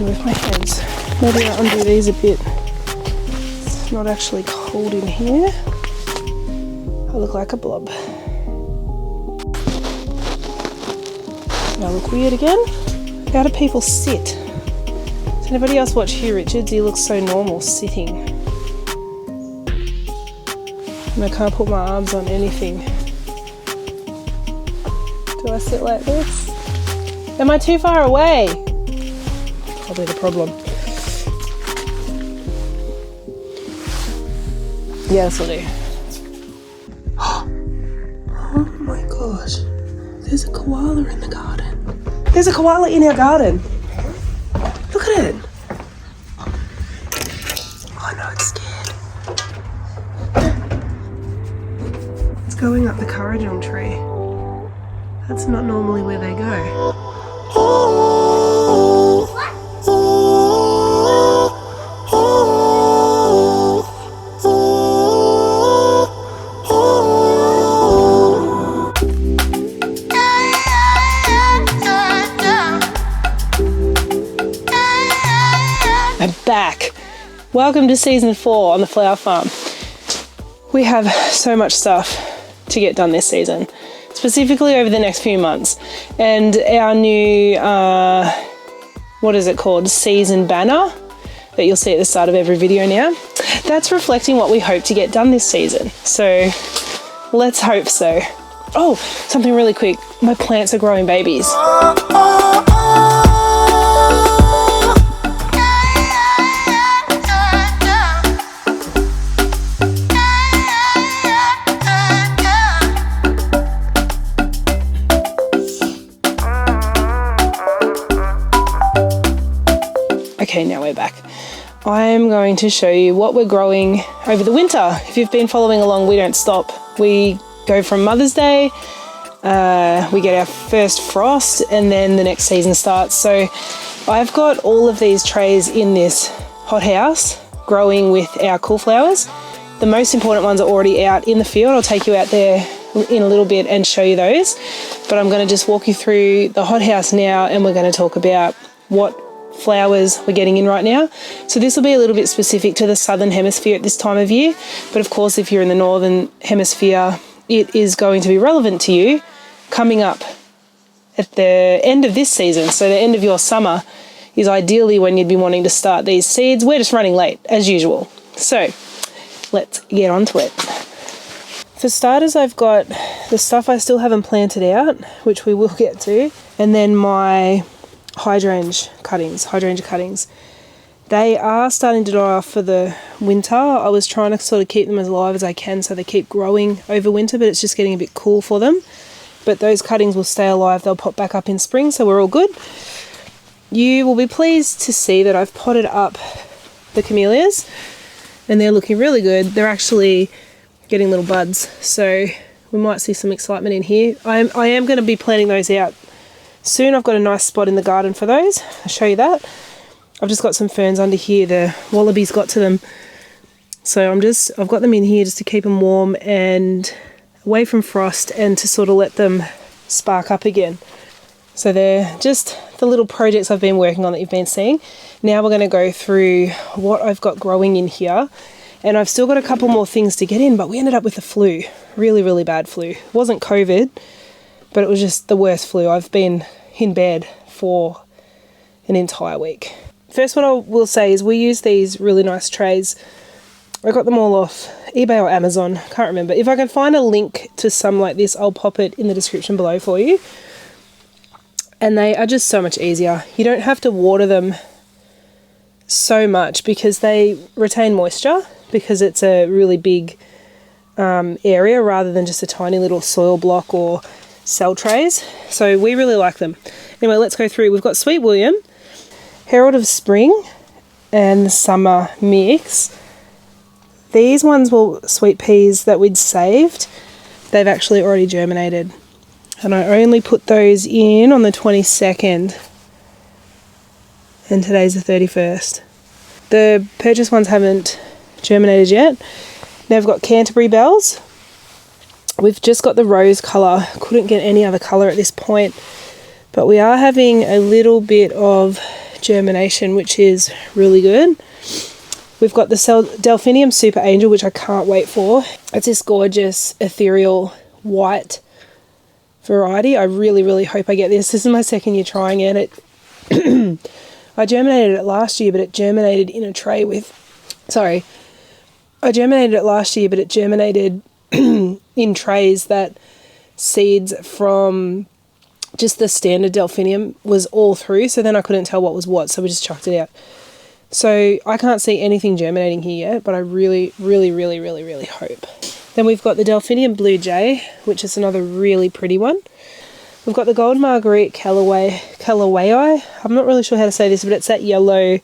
working with my hands. Maybe I'll undo these a bit. It's not actually cold in here. I look like a blob. Do I look weird again? How do people sit? Does anybody else watch HuwRichards? He looks so normal sitting. And I can't put my arms on anything. Do I sit like this? Am I too far away? Probably the problem. Yeah, that's what I do. Oh my gosh. There's a koala in the garden. There's a koala in our garden. Look at it. Oh no, it's scared. It's going up the courage tree. That's not normally where they go. I'm back. Welcome to season 4 on the flower farm. We have so much stuff to get done this season, specifically over the next few months. And our new, what is it called? Season banner that you'll see at the start of every video now. That's reflecting what we hope to get done this season. So let's hope so. Oh, something really quick. My plants are growing babies. Okay, now we're back. I'm going to show you what we're growing over the winter. If you've been following along, we don't stop. We go from Mother's Day, we get our first frost, and then the next season starts. So I've got all of these trays in this hothouse growing with our cool flowers. The most important ones are already out in the field. I'll take you out there in a little bit and show you those. But I'm going to just walk you through the hothouse now, and we're going to talk about what flowers we're getting in right now. So this will be a little bit specific to the southern hemisphere at this time of year, but of course if you're in the northern hemisphere it is going to be relevant to you coming up at the end of this season. So the end of your summer is ideally when you'd be wanting to start these seeds. We're just running late as usual, so let's get on to it. For starters, I've got the stuff I still haven't planted out, which we will get to, and then my hydrangea cuttings. They are starting to die off for the winter. I was trying to sort of keep them as alive as I can so they keep growing over winter, but it's just getting a bit cool for them. But those cuttings will stay alive. They'll pop back up in spring, so we're all good. You will be pleased to see that I've potted up the camellias and they're looking really good. They're actually getting little buds, so we might see some excitement in here. I am going to be planting those out soon. I've got a nice spot in the garden for those. I'll show you that. I've just got some ferns under here. The wallabies got to them. So I've got them in here just to keep them warm and away from frost and to sort of let them spark up again. So they're just the little projects I've been working on that you've been seeing. Now we're going to go through what I've got growing in here. And I've still got a couple more things to get in, but we ended up with the flu. Really, really bad flu. It wasn't COVID, but it was just the worst flu. I've been in bed for an entire week. First, what I will say is we use these really nice trays. I got them all off eBay or Amazon, can't remember. If I can find a link to some like this, I'll pop it in the description below for you. And they are just so much easier. You don't have to water them so much because they retain moisture, because it's a really big area rather than just a tiny little soil block or cell trays. So we really like them. Anyway, let's go through. We've got Sweet William, Herald of Spring, and the Summer Mix. These ones were sweet peas that we'd saved. They've actually already germinated. And I only put those in on the 22nd. And today's the 31st. The purchase ones haven't germinated yet. Now I've got Canterbury Bells. We've just got the rose colour. Couldn't get any other colour at this point. But we are having a little bit of germination, which is really good. We've got the Delphinium Super Angel, which I can't wait for. It's this gorgeous ethereal white variety. I really hope I get this. This is my second year trying it. I germinated it last year, but it germinated in a tray with... Sorry. I germinated it last year, but it germinated in trays that seeds from just the standard Delphinium was all through, so then I couldn't tell what was what, so we just chucked it out. So I can't see anything germinating here yet, but I really hope. Then we've got the Delphinium Blue Jay, which is another really pretty one. We've got the Gold Marguerite Callaway. I'm not really sure how to say this, but it's that yellow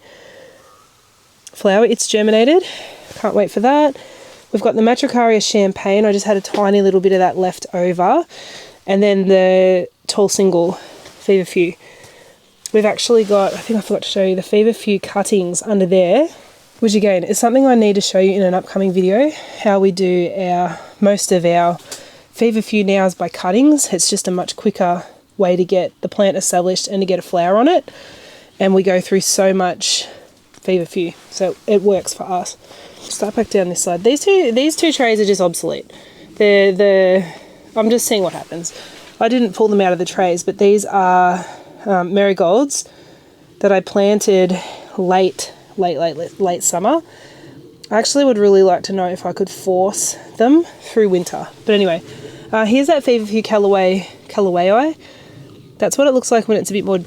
flower. It's germinated. Can't wait for that. We've got the Matricaria Champagne. I just had a tiny little bit of that left over. And then the Tall Single Feverfew. We've actually got, I think I forgot to show you, the Feverfew cuttings under there, which again is something I need to show you in an upcoming video, how we do most of our Feverfew nows by cuttings. It's just a much quicker way to get the plant established and to get a flower on it. And we go through so much Feverfew, so it works for us. Start back down this side. These two trays are just obsolete. I'm just seeing what happens. I didn't pull them out of the trays, but these are marigolds that I planted late summer. I actually would really like to know if I could force them through winter. But anyway, here's that Feverfew Callaway. That's what it looks like when it's a bit more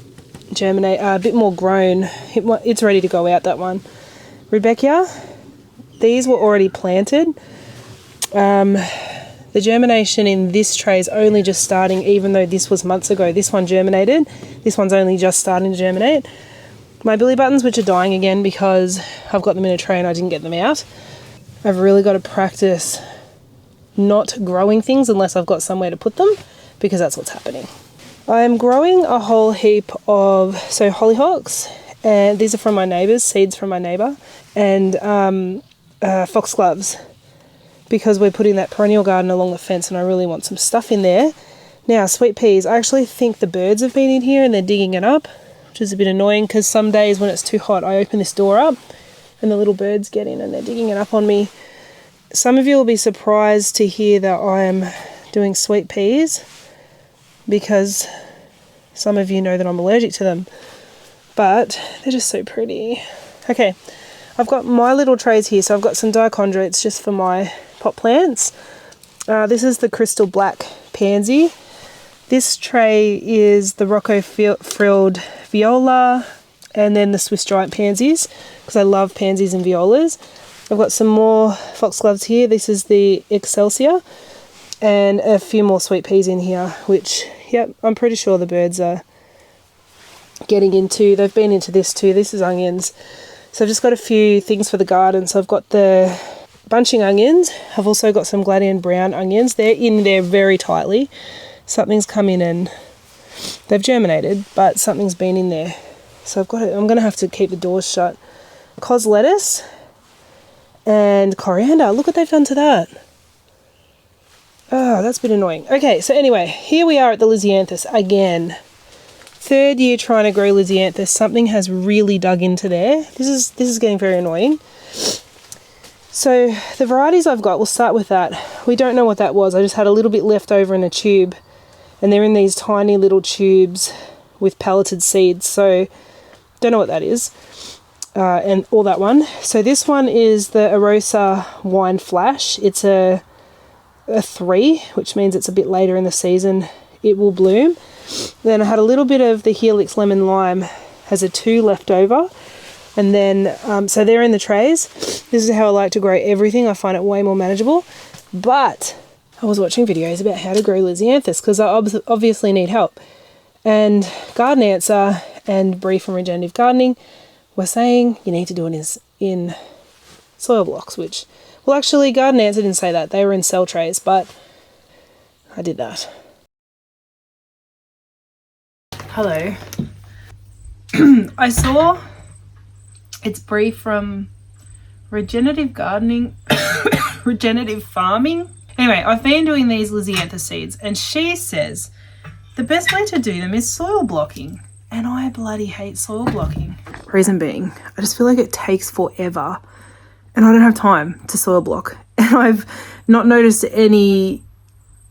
a bit more grown. It's ready to go out, that one. Rebecca, these were already planted. The germination in this tray is only just starting, even though this was months ago. This one germinated. This one's only just starting to germinate. My billy buttons, which are dying again because I've got them in a tray and I didn't get them out. I've really got to practice not growing things unless I've got somewhere to put them, because that's what's happening. I'm growing a whole heap of hollyhocks, and these are from my neighbours, seeds from my neighbour, and foxgloves, because we're putting that perennial garden along the fence and I really want some stuff in there. Now, sweet peas, I actually think the birds have been in here and they're digging it up, which is a bit annoying because some days when it's too hot I open this door up and the little birds get in and they're digging it up on me. Some of you will be surprised to hear that I'm doing sweet peas, because some of you know that I'm allergic to them, but they're just so pretty. Okay, I've got my little trays here, so I've got some dichondrites just for my pot plants. This is the crystal black pansy. This tray is the Rocco frilled viola, and then the Swiss giant pansies, because I love pansies and violas. I've got some more foxgloves here. This is the Excelsior, and a few more sweet peas in here, which, yep, I'm pretty sure the birds are getting into. They've been into this too. This is onions. So I've just got a few things for the garden. So I've got the bunching onions. I've also got some Gladian brown onions. They're in there very tightly. Something's come in and they've germinated, but something's been in there. So I'm going to have to keep the doors shut. Cos lettuce and coriander. Look what they've done to that. Oh, that's a bit annoying. Okay, so anyway, here we are at the lisianthus again. Third year trying to grow lisianthus. Something has really dug into there. This is getting very annoying. So the varieties I've got, we'll start with that. We don't know what that was. I just had a little bit left over in a tube, and they're in these tiny little tubes with pelleted seeds. So don't know what that is. And all that one. So this one is the Arosa Wine Flash. It's a 3, which means it's a bit later in the season it will bloom. Then I had a little bit of the Helix Lemon Lime, has a 2 left over, and then so they're in the trays. This is how I like to grow everything. I find it way more manageable, but I was watching videos about how to grow lisianthus because I obviously need help, and Gardenanswer and Bree from Regenerative Gardening were saying you need to do it in soil blocks, which, well, actually Gardenanswer didn't say that. They were in cell trays, but I did that. Hello. I saw it's Bree from Regenerative Gardening, Regenerative Farming. Anyway, I've been doing these lisianthus seeds, and she says the best way to do them is soil blocking. And I bloody hate soil blocking. Reason being, I just feel like it takes forever and I don't have time to soil block. And I've not noticed any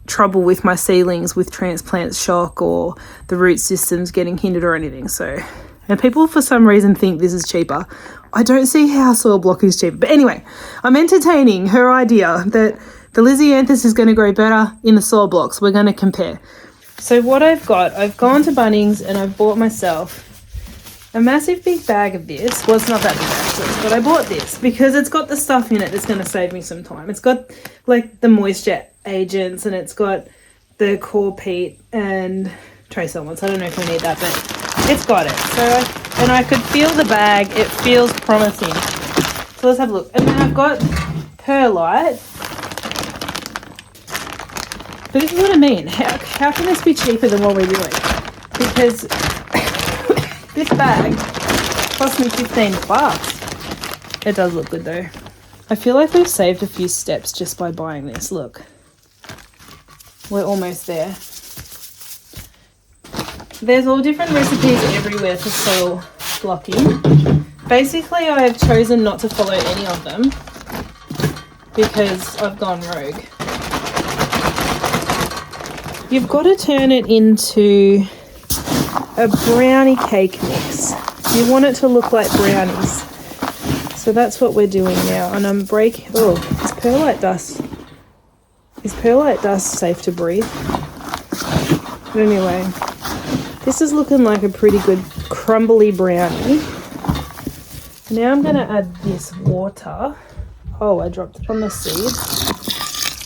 trouble with my seedlings with transplant shock or the root systems getting hindered or anything. So, and people for some reason think this is cheaper. I don't see how soil block is cheaper. But anyway, I'm entertaining her idea that the lisianthus is going to grow better in the soil blocks. We're going to compare. So what I've gone to Bunnings and I've bought myself a massive big bag of this. Well, it's not that big actually, but I bought this because it's got the stuff in it that's going to save me some time. It's got like the moisture agents and it's got the core peat and trace elements. I don't know if we need that, but it's got it. So I could feel the bag. It feels promising. So let's have a look. And then I've got perlite. But this is what I mean. How can this be cheaper than what we're doing? Because this bag cost me $15. It does look good though. I feel like we've saved a few steps just by buying this. Look. We're almost there. There's all different recipes everywhere for soil blocking. Basically, I have chosen not to follow any of them because I've gone rogue. You've got to turn it into a brownie cake mix. You want it to look like brownies. So that's what we're doing now. And I'm breaking... Oh, is perlite dust... Is perlite dust safe to breathe? But anyway, this is looking like a pretty good crumbly brownie. Now I'm going to add this water. Oh, I dropped it on the seed.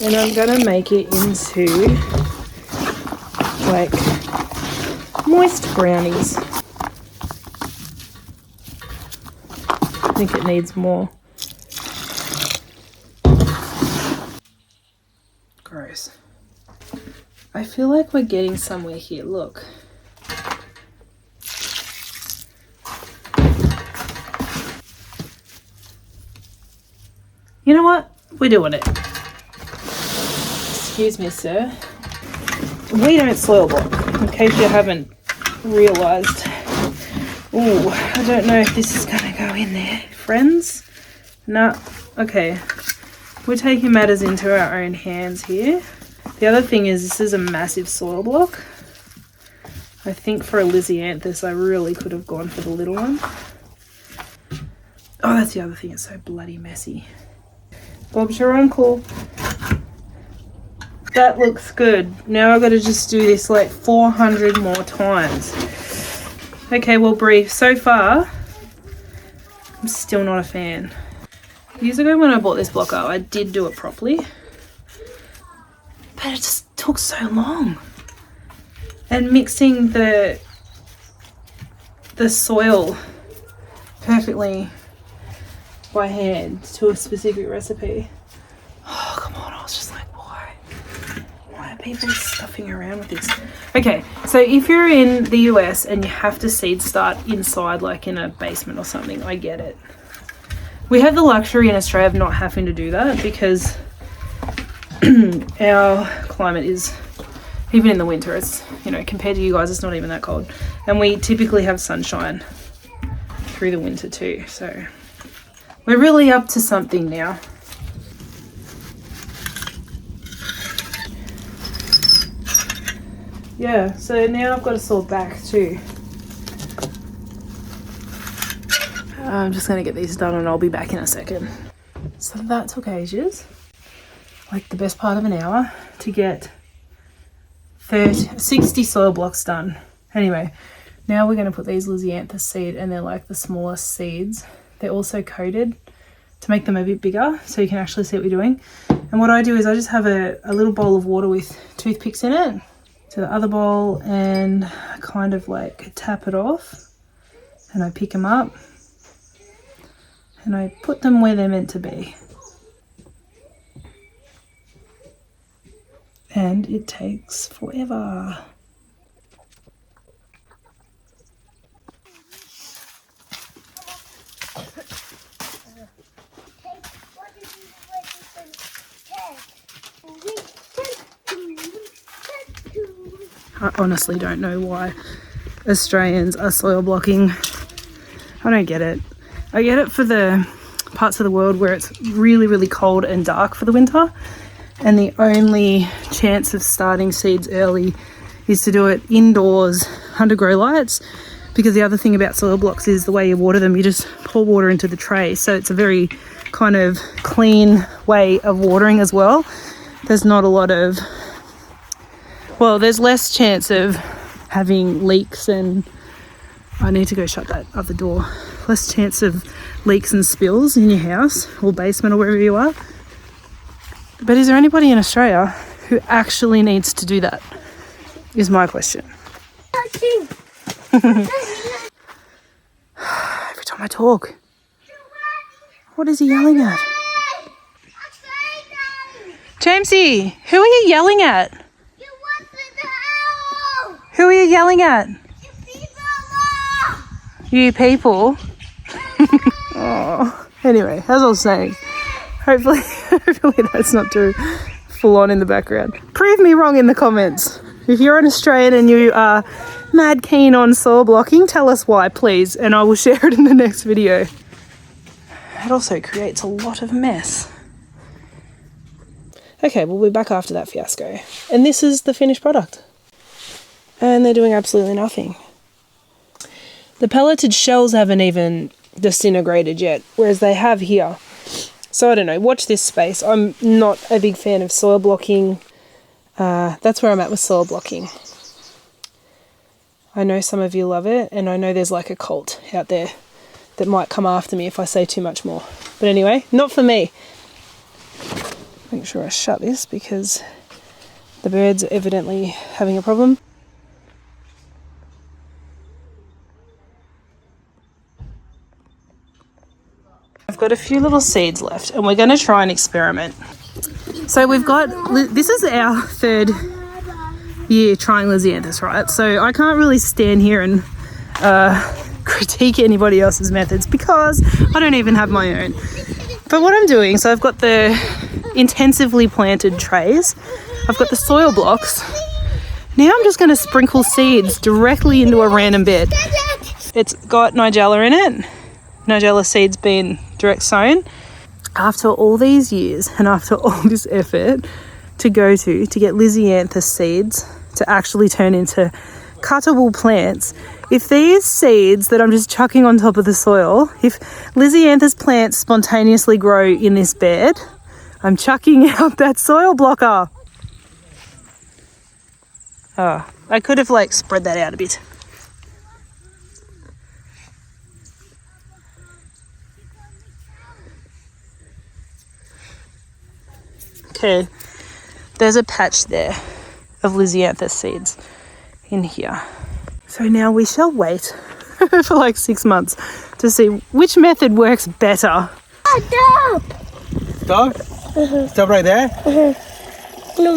And I'm going to make it into like moist brownies. I think it needs more. Gross. I feel like we're getting somewhere here. Look. You know what? We're doing it. Excuse me, sir. We don't soil block, in case you haven't realised. Ooh, I don't know if this is going to go in there. Friends? No. Okay. We're taking matters into our own hands here. The other thing is this is a massive soil block. I think for a lisianthus I really could have gone for the little one. Oh, that's the other thing. It's so bloody messy. Bob's your uncle. That looks good. Now I've got to just do this like 400 more times. Okay, well, brief. So far, I'm still not a fan. Years ago when I bought this blocker, I did do it properly. But it just took so long. And mixing the soil perfectly by hand to a specific recipe. Oh, come on. I was just like, why are people stuffing around with this? Okay, so if you're in the US and you have to seed start inside, like in a basement or something, I get it. We have the luxury in Australia of not having to do that because our climate is, even in the winter, it's, you know, compared to you guys, it's not even that cold. And we typically have sunshine through the winter too. So we're really up to something now. Yeah, so now I've got to sort back too. I'm just going to get these done and I'll be back in a second. So that took ages, like the best part of an hour, to get 60 soil blocks done. Anyway, now we're going to put these lisianthus seed, and they're like the smallest seeds. They're also coated to make them a bit bigger so you can actually see what you're doing. And what I do is I just have a little bowl of water with toothpicks in it to the other bowl, and I kind of like tap it off and I pick them up. And I put them where they're meant to be. And it takes forever. I honestly don't know why Australians are soil blocking. I don't get it. I get it for the parts of the world where it's really, really cold and dark for the winter, and the only chance of starting seeds early is to do it indoors under grow lights, because the other thing about soil blocks is the way you water them, you just pour water into the tray, so it's a very kind of clean way of watering as well. There's not a lot of, well, there's less chance of having leaks, and I need to go shut that other door. Less chance of leaks and spills in your house or basement or wherever you are. But is there anybody in Australia who actually needs to do that? Is my question. Every time I talk. What is he yelling at? Jamesy, who are you yelling at? Who are you yelling at? You people. Oh. Anyway, as I was saying, hopefully that's not too full on in the background. Prove me wrong in the comments. If you're an Australian and you are mad keen on soil blocking, tell us why, please, and I will share it in the next video. It also creates a lot of mess. Okay, we'll be back after that fiasco. And this is the finished product. And they're doing absolutely nothing. The pelleted shells haven't even disintegrated yet, whereas they have here. So I don't know, watch this space. I'm not a big fan of soil blocking. That's where I'm at with soil blocking. I know some of you love it, and I know there's like a cult out there that might come after me if I say too much more. But anyway, not for me. Make sure I shut this because the birds are evidently having a problem. I've got a few little seeds left and we're going to try and experiment. So we've got, this is our third year trying lisianthus, right? So I can't really stand here and critique anybody else's methods because I don't even have my own. But what I'm doing, so I've got the intensively planted trays, I've got the soil blocks. Now I'm just going to sprinkle seeds directly into a random bed. It's got nigella in it. Nigella seeds being direct sown. After all these years and after all this effort to get lisianthus seeds to actually turn into cuttable plants, if these seeds that I'm just chucking on top of the soil, if lisianthus plants spontaneously grow in this bed, I'm chucking out that soil blocker. Oh, I could have like spread that out a bit. Okay, there's a patch there of lisianthus seeds in here. So now we shall wait for like 6 months to see which method works better. Stop! Stop? Stop right there? No.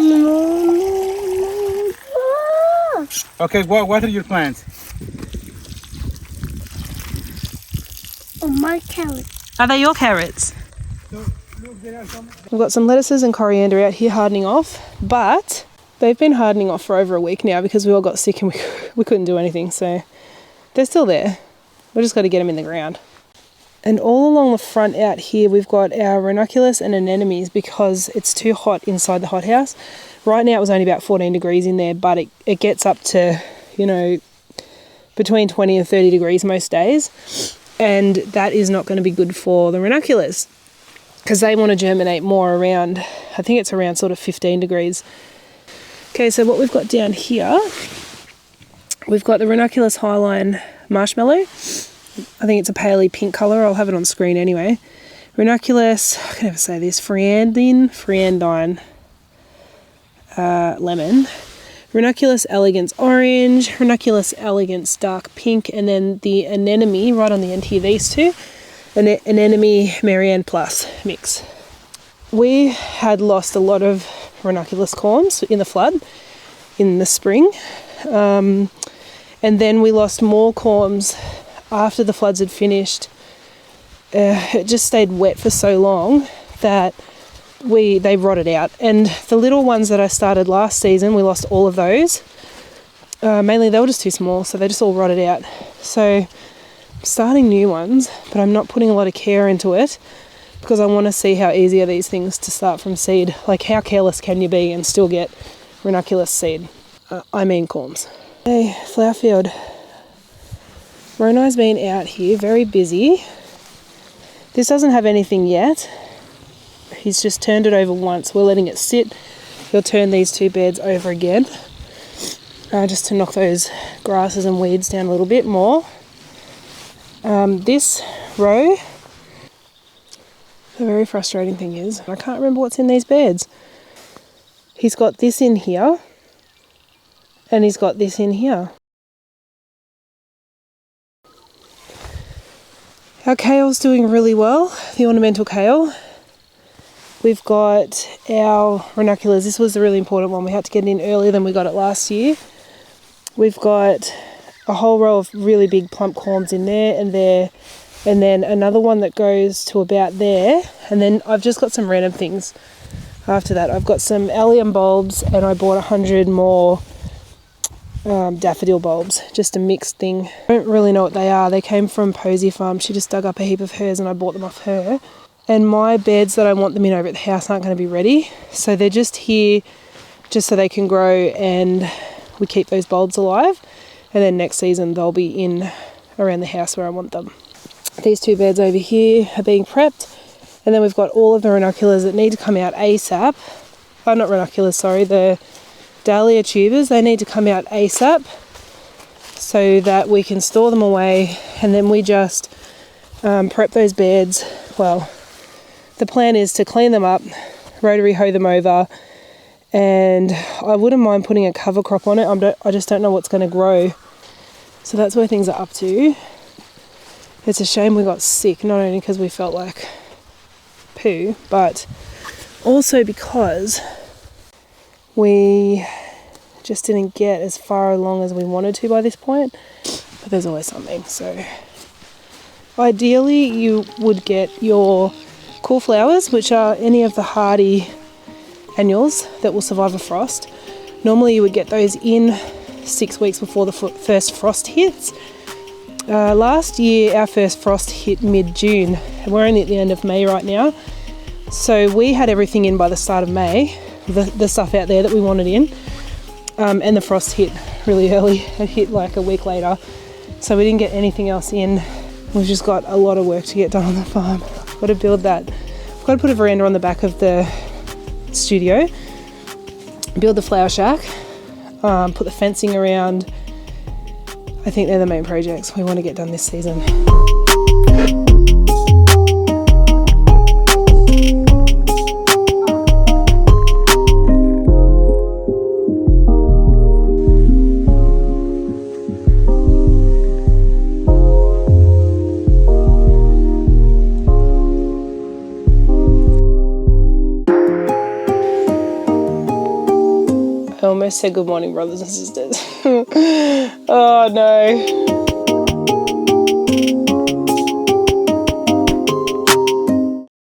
Okay, what are your plants? Oh, my carrots. Are they your carrots? We've got some lettuces and coriander out here hardening off, but they've been hardening off for over a week now because we all got sick and we couldn't do anything, so they're still there. We've just got to get them in the ground. And all along the front out here we've got our ranunculus and anemones because it's too hot inside the hothouse. Right now it was only about 14 degrees in there, but it gets up to, you know, between 20 and 30 degrees most days, and that is not going to be good for the ranunculus because they want to germinate more around, I think it's around sort of 15 degrees. Okay, so what we've got down here, we've got the Ranunculus Highline Marshmallow. I think it's a paley pink colour. I'll have it on screen anyway. Ranunculus, I can never say this, Friandine lemon. Ranunculus elegans orange, Ranunculus elegans dark pink, and then the anemone right on the end here, these two. An anemone Marianne Plus mix. We had lost a lot of ranunculus corms in the flood in the spring, and then we lost more corms after the floods had finished. It just stayed wet for so long that they rotted out, and the little ones that I started last season, we lost all of those. Mainly they were just too small, so they just all rotted out. So I'm starting new ones, but I'm not putting a lot of care into it because I want to see how easy are these things to start from seed. Like, how careless can you be and still get ranunculus seed? I mean corms. Hey, flower field. Ronai's been out here, very busy. This doesn't have anything yet. He's just turned it over once. We're letting it sit. He'll turn these 2 beds over again, just to knock those grasses and weeds down a little bit more. This row, the very frustrating thing is, I can't remember what's in these beds. He's got this in here, and he's got this in here. Our kale's doing really well, the ornamental kale. We've got our ranunculus. This was a really important one. We had to get it in earlier than we got it last year. We've got a whole row of really big plump corms in there and there, and then another one that goes to about there. And then I've just got some random things after that. I've got some allium bulbs, and I bought 100 more daffodil bulbs, just a mixed thing. I don't really know what they are. They came from Posy Farm. She just dug up a heap of hers and I bought them off her. And my beds that I want them in over at the house aren't going to be ready, so they're just here just so they can grow and we keep those bulbs alive, and then next season they'll be in around the house where I want them. These 2 beds over here are being prepped, and then we've got all of the ranunculus that need to come out ASAP. Oh, not ranunculus, sorry, the dahlia tubers. They need to come out ASAP so that we can store them away, and then we just prep those beds. Well, the plan is to clean them up, rotary hoe them over, and I wouldn't mind putting a cover crop on it. I just don't know what's going to grow. So that's where things are up to. It's a shame we got sick, not only because we felt like poo, but also because we just didn't get as far along as we wanted to by this point. But there's always something. So ideally you would get your cool flowers, which are any of the hardy annuals that will survive a frost. Normally you would get those in 6 weeks before the first frost hits. Last year our first frost hit mid-June, and we're only at the end of May right now. So we had everything in by the start of May, the stuff out there that we wanted in, and the frost hit really early. It hit like a week later, so we didn't get anything else in. We've just got a lot of work to get done on the farm. Got to build that. I've got to put a veranda on the back of the studio, build the flower shack, put the fencing around. I think they're the main projects we want to get done this season. I almost said good morning, brothers and sisters. Oh no.